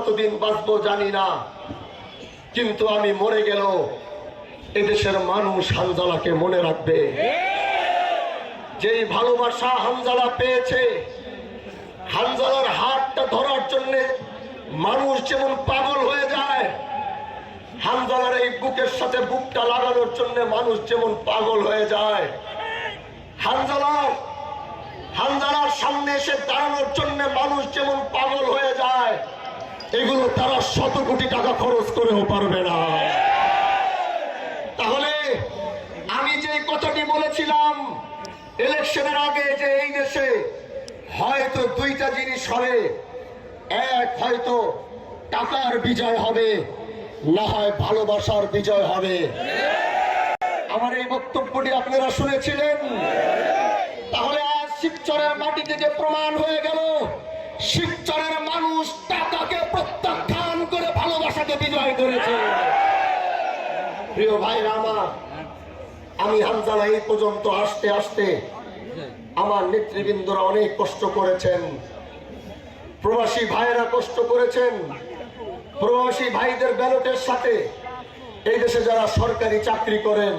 কতদিন বাঁচবো জানি না, কিন্তু আমি মরে গেল এদেশের মানুষ হানজালাকে মনে রাখবে। যেই ভালোবাসা হানজালা পেয়েছে, হানজালার হাতটা ধরার জন্য মানুষ যেমন পাগল হয়ে যায়, হানজালার এই বুকের সাথে বুকটা লাগানোর জন্য মানুষ যেমন পাগল হয়ে যায়, হানজালার সামনে এসে দাঁড়ানোর জন্য মানুষ যেমন পাগল হয়ে যায়, এগুলো তারা 100 কোটি টাকা খরচ করেও পারবে না। তাহলে আমি যে কথাটি বলেছিলাম ইলেকশনের আগে, যে এই দেশে হয়তো দুইটা জিনিস হবে, এক হয়তো টাকার বিজয় হবে, না হয় ভালোবাসার বিজয় হবে। আমার এই বক্তব্যটি আপনারা শুনেছিলেন। তাহলে আজ শিবচরের মাটি থেকে প্রমাণ হয়ে গেল, শিবচরের মানুষ টাকাকে প্রত্যাখ্যান করে ভালোবাসাকে বিজয় করেছে। প্রিয় ভাইরা আমার, আমি হানজালা এই পর্যন্ত আসতে আসতে আমার নেতৃবৃন্দরা অনেক কষ্ট করেছেন, প্রবাসী ভাইয়েরা কষ্ট করেছেন। প্রবাসী ভাইদের ব্যালটের সাথে এই দেশে যারা সরকারি চাকরি করেন,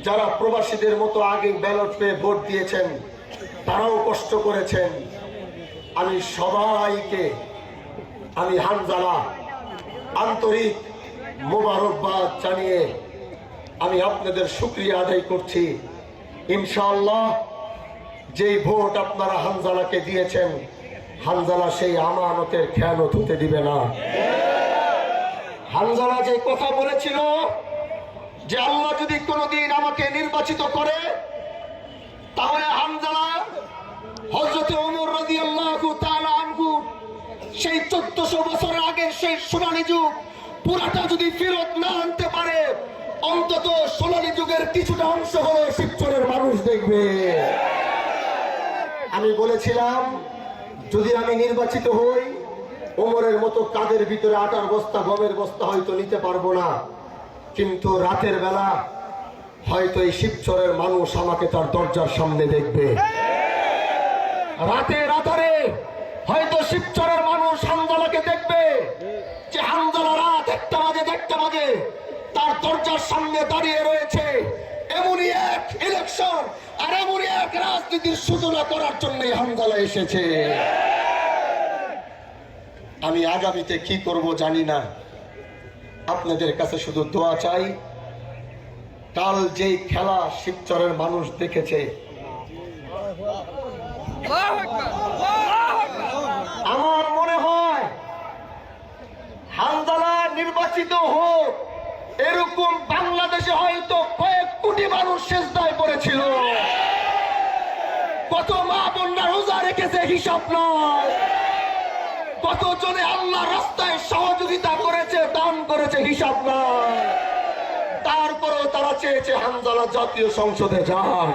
যারা প্রবাসীদের মতো আগে ব্যালট পেয়ে ভোট দিয়েছেন, তারাও কষ্ট করেছেন। আমি সবাইকে, আমি হানজালা আন্তরিক মোবারকবাদ জানিয়ে আমি আপনাদের শুকরিয়া আদায় করছি। ইনশাআল্লাহ যেই ভোট আপনারা হানজালাকে দিয়েছেন, হানজালা সেই আমানতের খেয়ানত হতে দিবে না। হানজালা যে কথা বলেছিল যে আল্লাহ যদি কোনোদিন আমাকে নির্বাচিত করে, তাহলে হানজালা হযরত ওমর রাদিয়াল্লাহু তাআলা আনহু সেই 1400 বছর আগের সেই সোনালী যুগ পুরাটা যদি ফেরত না আনতে পারে, অন্তত সোনালী যুগের কিছুটা অংশ হলো শিবচরের মানুষ দেখবে। আমি বলেছিলাম যদি আমি নির্বাচিত হই, ওমরের মতো কাদের ভিতরে আটার বস্তা গমের বস্তা হয়তো নিতে পারবো না, কিন্তু রাতের বেলা হয়তো এই শিবচরের মানুষ আমাকে তার দরজার সামনে দেখবে। রাতের আধারে হয়তো শিবচরের মানুষ হানজালাকে দেখবে, যে হানজালা রাত 1টা বাজে তার দরজার সামনে দাঁড়িয়ে রয়েছে। এমনই এক ইলেকশন আর এমনই এক রাজনীতির সূচনা করার জন্য হানজালা এসেছে। আমি আগামীতে কি করব জানি না, আপনাদের কাছে শুধু দোয়া চাই। কাল যেই খেলা শিবচরের মানুষ দেখেছে, আমার মনে হয় হানজালা নির্বাচিত হোক, এরকম বাংলাদেশে হয়তো কয়েক কোটি মানুষ সেজদায় পড়েছিল। কত মা বোনরা রোজা রেখেছে হিসাব নয়, কতজনে আল্লাহ রাস্তায় সহযোগিতা করেছে, দান করেছে হিসাব নয়। তারপরেও তারা চেয়েছে হানজালা জাতীয় সংসদে যাক।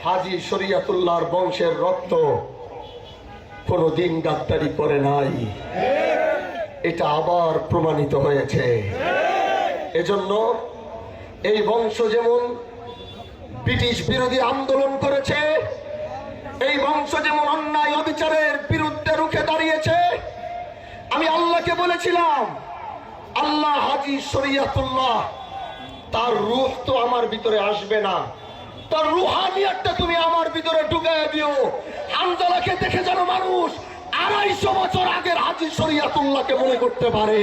হাজী শরিয়তুল্লাহর বংশের রক্ত কোনদিন গাদ্দারি করে নাই, এটা আবার প্রমাণিত হয়েছে। এজন্য এই বংশ যেমন ব্রিটিশ বিরোধী আন্দোলন করেছে, এই বংশ যেমন অন্যায় অবিচারের বিরুদ্ধে রুখে দাঁড়িয়েছে। আমি আল্লাহকে বলেছিলাম, আল্লাহ হাজী শরিয়তুল্লাহ তার রূহ তো আমার ভিতরে আসবে না, তার রুহানিয়াতটা তুমি আমার ভিতরে ঢুকায় দিও। হানজালাকে দেখে যেন মানুষ 250 বছর আগের হাজী শরিয়তুল্লাহকে মনে করতে পারে।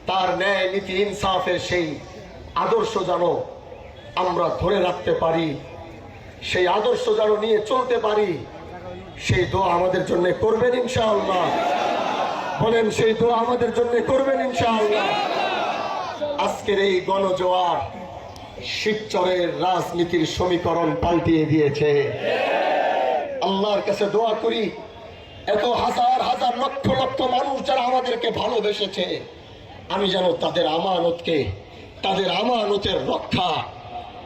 তার ন্যায় নীতি ইনসাফের সেই আদর্শ যেন আমরা ধরে রাখতে পারি, সেই আদর্শ যেন নিয়ে চলতে পারি। সেই দোয়া আমাদের জন্য করবেন ইনশাআল্লাহ। বলেন, সেই দোয়া আমাদের জন্য করবেন ইনশাআল্লাহ। আজকের এই গণজোয়ার শিবচরের রাজনীতির সমীকরণ পাল্টিয়ে দিয়েছে। আল্লাহর কাছে দোয়া করি, এত হাজার হাজার লক্ষ লক্ষ মানুষ যারা আমাদেরকে ভালোবেসেছে, আমি যেন তাদের আমানতকে, তাদের আমানতের রক্ষা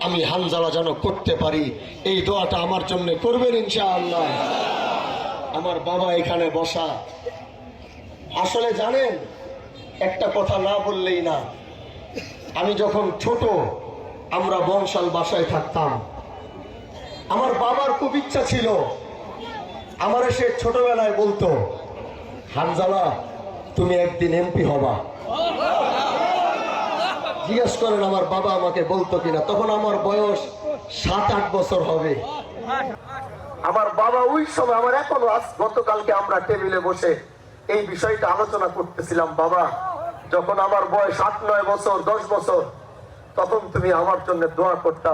আমি হানজালা যেন করতে পারি। এই দোয়াটা আমার জন্য করবেন ইনশাআল্লাহ। আমার বাবা এখানে বসা, আসলে জানেন একটা কথা না বললেই না, আমি যখন ছোট আমরা বংশাল বাসায় থাকতাম, আমার বাবার খুব ইচ্ছা ছিল আমার সে ছোটবেলায় বলতো, হানজালা তুমি একদিন এমপি হবা। জিজ্ঞেস করেন আমার বাবা আমাকে বলতো কিনা, তখন আমার বয়স 7-8 বছর হবে। আমার বাবা ওই সময়, আমার এখনো গতকালকে আমরা টেবিলে বসে এই বিষয়টা আলোচনা করতেছিলাম, বাবা যখন আমার বয়স 8-9 বছর 10 বছর, তখন তুমি আমার জন্য দোয়া করতা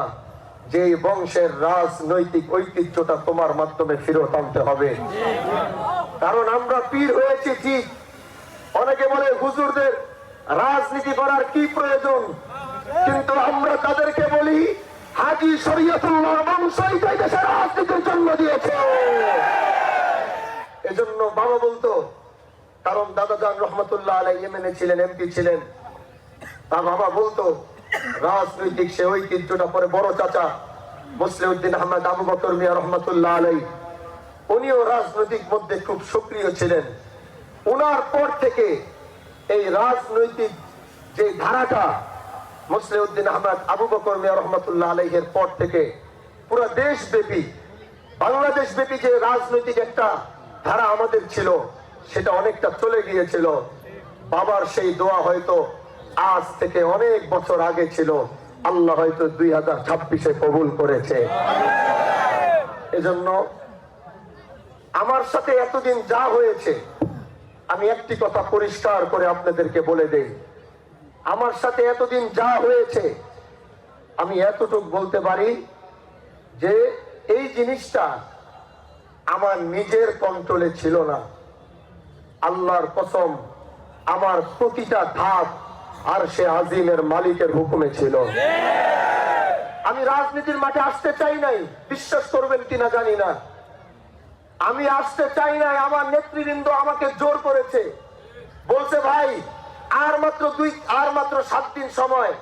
যে এই বংশের রাজনৈতিক ঐতিহ্যটা তোমার মাধ্যমে ফেরত আনতে হবে। কারণ আমরা পীর হয়েছি ঠিক, অনেকে বলে হুজুরদের রাজনীতি করার কি প্রয়োজন, কিন্তু আমরা তাদেরকে বলি হাজী শরীয়তুল্লাহ বংশই তো দেশের রাজনীতির জন্ম দিয়েছে। এজন্য বাবা বলতো, কারণ দাদাজান রহমতুল্লাহ আলাইহি ইয়েমেনে ছিলেন, এমপি ছিলেন, তা বাবা বলতো রাজনৈতিক সে ঐতিহ্যটা পরে বড় চাচা মুসলিউদ্দিন আহমদ আবু বকর মিয়া রহমতুল্লাহ আলাইহি, উনিও রাজনৈতিক মধ্যে খুব সক্রিয় ছিলেন। উনার পর থেকে এই রাজনৈতিক যে ধারাটা মুসলিউদ্দিন আহমদ আবু বকর মিয়া রহমতুল্লাহ আলাইহির পর থেকে পুরো দেশব্যাপী, বাংলাদেশ ব্যাপী যে রাজনৈতিক একটা ধারা আমাদের ছিল, সেটা অনেকটা চলে গিয়েছিল। বাবার সেই দোয়া হয়তো আজ থেকে অনেক বছর আগে ছিল, আল্লাহ হয়তো 2026-এ কবুল করেছে। এজন্য আমার সাথে এতদিন যা হয়েছে, আমি একটি কথা পরিষ্কার করে আপনাদেরকে বলে দেই, আমার সাথে এতদিন যা হয়েছে আমি এতটুকু বলতে পারি যে এই জিনিসটা আমার নিজের কন্ট্রোলে ছিল না। আল্লাহর কসম, আমার প্রতিটা ধাপ আর সে আজিমের মালিকের হুকুমে ছিল। আমি রাজনীতির মাঠে আসতে চাই নাই, বিশ্বাস করবেন কিনা জানি না, আমি আসতে চাই নাই। আমার নেতৃবৃন্দ আমাকে জোর করেছে, বলছে ভাই আর মাত্র 7 দিন সময়,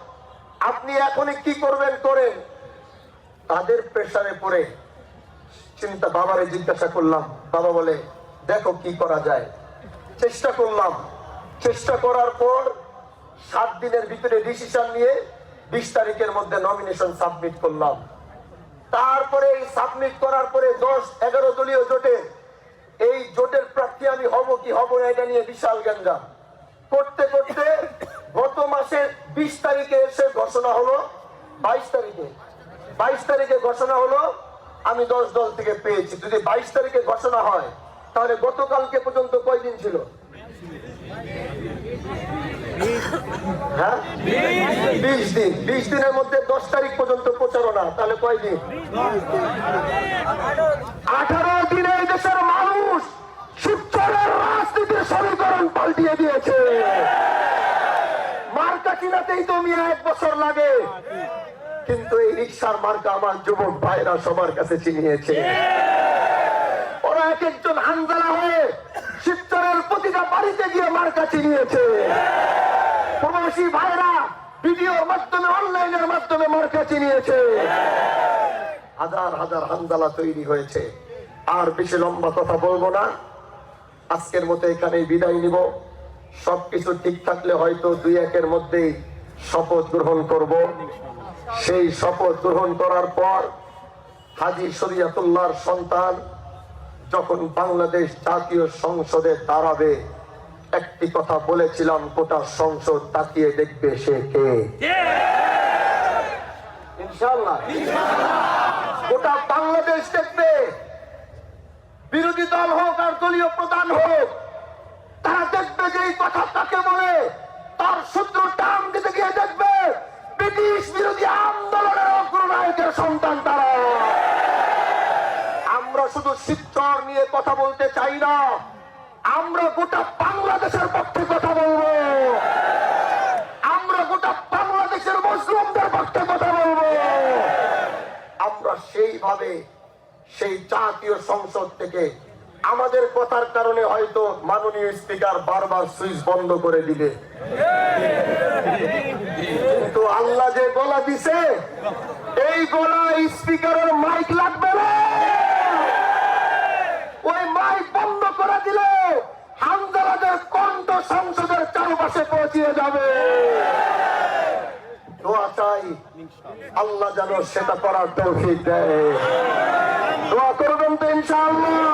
আপনি এখনই কি করবেন করেন। তাদের প্রেসারে পড়ে বাবারে জিজ্ঞাসা করলাম, বাবা বলে দেখো কি করা যায়। চেষ্টা করলাম, চেষ্টা করার পর 7 দিনের ভিতরে ডিসিশন নিয়ে 20 তারিখের মধ্যে নমিনেশন সাবমিট করলাম। তারপরে এই সাবমিট করার পরে 10-11 দলীয় জোটে, এই জোটের প্রার্থী আমি হব কি হব না এটা নিয়ে বিশাল গ্যাঞ্জাম করতে করতে গত মাসের 20 তারিখে এসে ঘোষণা হলো, 22 তারিখে ঘোষণা হলো আমি 10 দল থেকে পেয়েছি। যদি 22 তারিখে ঘোষণা হয় তাহলে গতকালকে পর্যন্ত কয়দিন ছিল? হ্যাঁ 20 দিন। 20 দিনের মধ্যে 10 তারিখ পর্যন্ত প্রচারণা, তাহলে কয়দিন? 18 দিনে এই দেশের মানুষ শিবচরের রাজনীতির সমীকরণ পাল্টিয়ে দিয়েছে। মার্কা চিনাতেই তো মিয়া 1 বছর লাগে, কিন্তু এই রিকশার মার্কা আমার যুবক ভাইরা সবার কাছে চিনিয়েছে। ওরা এক একজন হানজালা হয়ে শিবচরের প্রতিটা বাড়িতে গিয়ে মার্কা চিনিয়েছে। প্রবাসী ভাইরা ভিডিওর মাধ্যমে, অনলাইনের মাধ্যমে মার্কা চিনিয়েছে। হাজার হাজার হানজালা তৈরি হয়েছে। আর বেশি লম্বা কথা বলবো না, আজকের মতো এখানেই বিদায় নিব। সবকিছু ঠিক থাকলে হয়তো 2-1-এর মধ্যেই শপথ গ্রহণ করব। সেই শপথ গ্রহণ করার পর হাজী শরীয়তুল্লাহর সন্তান যখন বাংলাদেশ জাতীয় সংসদে দাঁড়াবে, একটি কথা বলেছিলাম, গোটা সংসদ তাকিয়ে দেখবে সে কে। ইনশাআল্লাহ গোটা বাংলাদেশ দেখবে। বিরোধী দল হোক আর দলীয় প্রধান হোক, তারা দেখবে যে এই কথা তাকে বলে, তার সূত্র টান দিতে গিয়ে দেখবে ব্রিটিশ বিরোধী আন্দোলনের অগ্রনায়কের সন্তান তারা। আমরা শুধু শিবচর নিয়ে কথা বলতে চাই না, আমরা গোটা বাংলাদেশের পক্ষে কথা বলবো। আমরা গোটা বাংলাদেশের মুসলিমদের পক্ষে কথা বলবো। আমরা সেইভাবে সেই জাতীয় সংসদ থেকে আমাদের কথার কারণে হয়তো মাননীয় স্পিকার বারবার সুইচ বন্ধ করে দিবে, কিন্তু আল্লাহ যে গলা দিছে, এই গলা স্পিকারের মাইক লাগবে না। ওই মাইক বন্ধ করে দিলে হামজালাদের কণ্ঠ সংসদের চারপাশে পৌঁছিয়ে যাবে। দোয়া চাই আল্লাহ যেন সেটা করার তৌফিক দেয়। দোয়া করবেন তো ইনশাআল্লাহ।